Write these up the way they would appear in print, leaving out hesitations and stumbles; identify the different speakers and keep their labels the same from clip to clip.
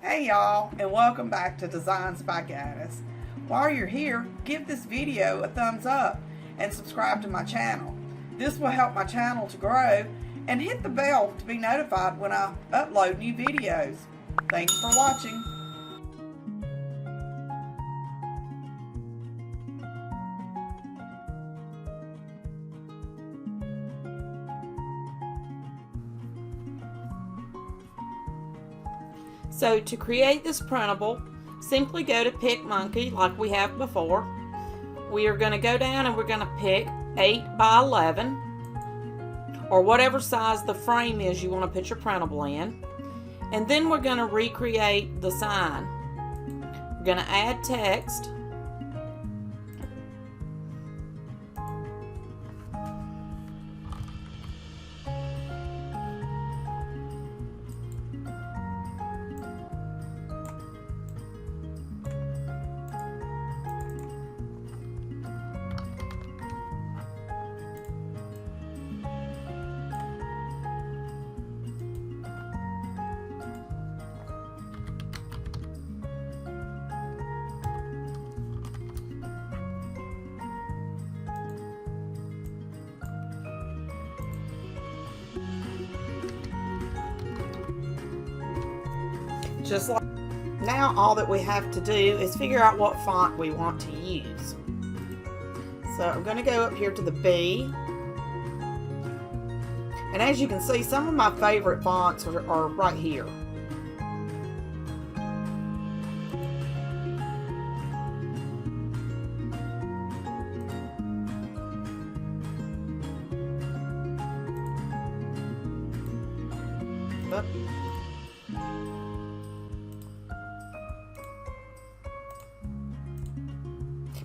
Speaker 1: Hey y'all, and welcome back to Designs by Gaddis. While you're here, give this video a thumbs up and subscribe to my channel. This will help my channel to grow, and hit the bell to be notified when I upload new videos. Thanks for watching.
Speaker 2: So to create this printable, simply go to PicMonkey like we have before. We are going to go down and we're going to pick 8 by 11 or whatever size the frame is you want to put your printable in. And then we're going to recreate the sign. We're going to add text. Just like now, all that we have to do is figure out what font we want to use. So I'm going to go up here to the B, and as you can see, some of my favorite fonts are right here.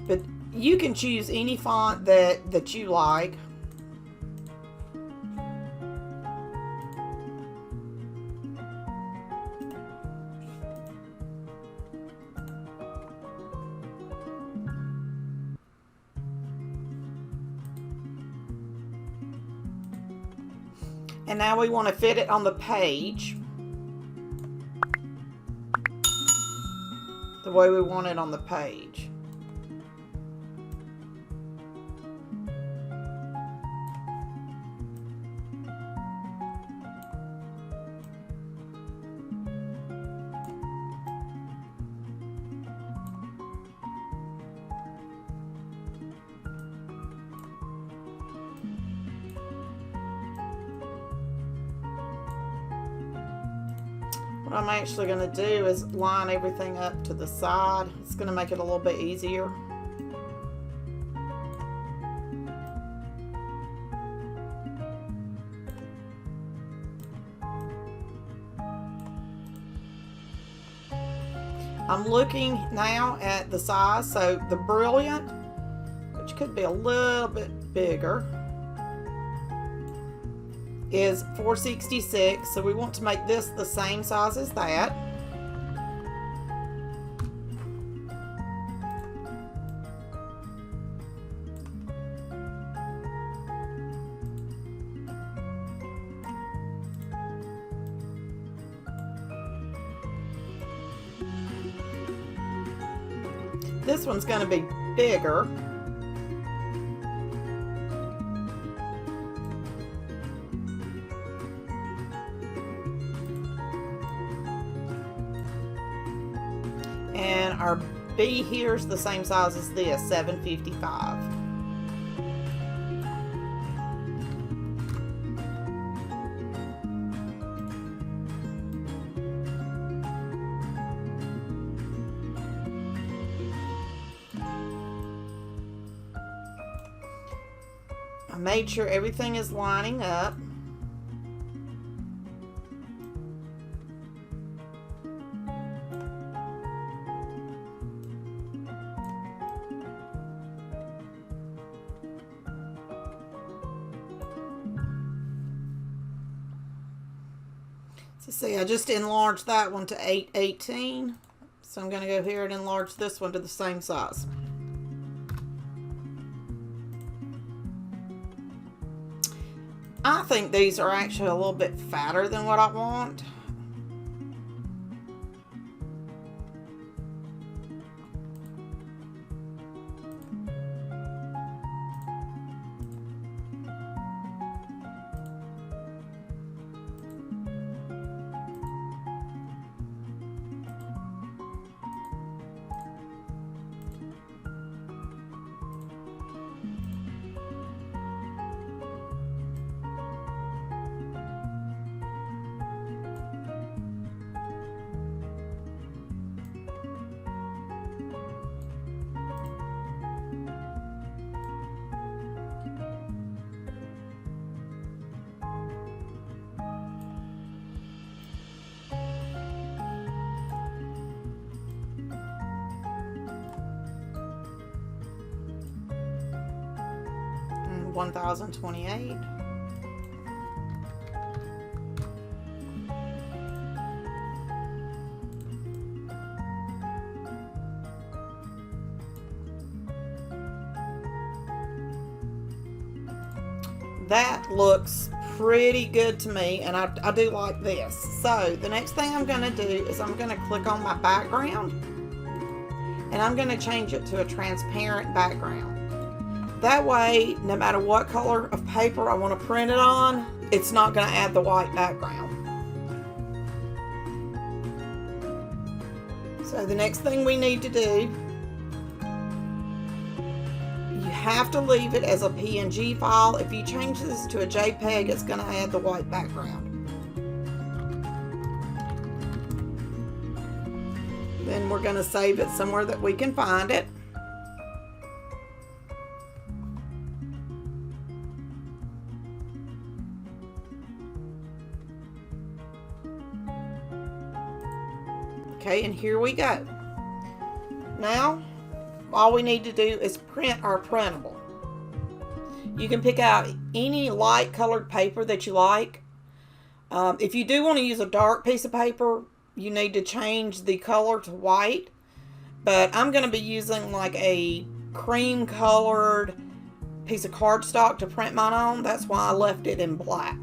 Speaker 2: But you can choose any font that you like. And now we want to fit it on the page the way we want it on the page. What I'm actually going to do is line everything up to the side. It's going to make it a little bit easier. I'm looking now at the size, so the Brilliant, which could be a little bit bigger, is 466, so we want to make this the same size as that. This one's going to be bigger. And our B here is the same size as this, 755. I made sure everything is lining up. So see, I just enlarged that one to 818. So I'm going to go here and enlarge this one to the same size. I think these are actually a little bit fatter than what I want. 1028. That looks pretty good to me, and I do like this. So the next thing I'm going to do is I'm going to click on my background, and I'm going to change it to a transparent background. That way, no matter what color of paper I want to print it on, it's not going to add the white background. So the next thing we need to do, you have to leave it as a PNG file. If you change this to a JPEG, it's going to add the white background. Then we're going to save it somewhere that we can find it. Okay, and here we go. Now, all we need to do is print our printable. You can pick out any light colored paper that you like. If you do want to use a dark piece of paper, you need to change the color to white. But I'm going to be using like a cream colored piece of cardstock to print mine on. That's why I left it in black.